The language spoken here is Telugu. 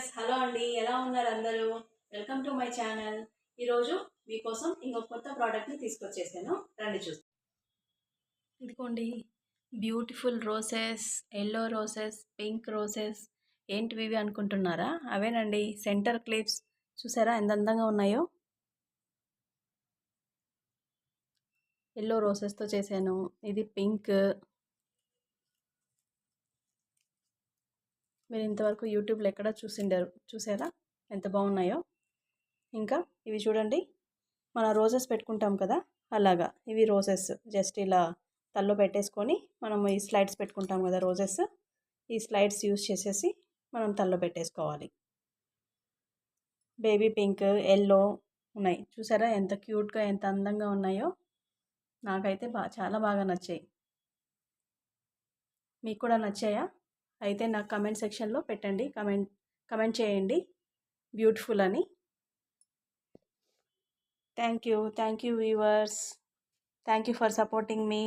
వ్యూవర్స్, హలో అండి. ఎలా ఉన్నారు అందరూ? Welcome to my channel. ఈరోజు మీకోసం ఇంకొక కొత్త ప్రోడక్ట్ని తీసుకొచ్చేసాను. రండి చూస్తాను. ఇదిగోండి, beautiful roses, yellow roses, pink roses. ఏంటివి ఇవి అనుకుంటున్నారా? అవేనండి, సెంటర్ క్లిప్స్. చూసారా ఎంత అందంగా ఉన్నాయో? ఎల్లో రోసెస్తో చేశాను. ఇది పింక్. మీరు ఇంతవరకు యూట్యూబ్లో ఎక్కడ చూసిండరు. చూసారా ఎంత బాగున్నాయో? ఇంకా ఇవి చూడండి, మన రోజెస్ పెట్టుకుంటాం కదా, అలాగా ఇవి రోజెస్. జస్ట్ ఇలా తల్లో పెట్టేసుకొని మనం ఈ స్లైడ్స్ పెట్టుకుంటాం కదా రోజెస్, ఈ స్లైడ్స్ యూస్ చేసేసి మనం తల్లో పెట్టేసుకోవాలి. బేబీ పింక్, ఎల్లో ఉన్నాయి. చూసారా ఎంత క్యూట్గా, ఎంత అందంగా ఉన్నాయో? నాకైతే చాలా బాగా నచ్చాయి. మీకు కూడా నచ్చాయా? అయితే నాకు కమెంట్ సెక్షన్లో పెట్టండి, కమెంట్ చేయండి బ్యూటిఫుల్ అని. Thank you viewers. Thank you for supporting me.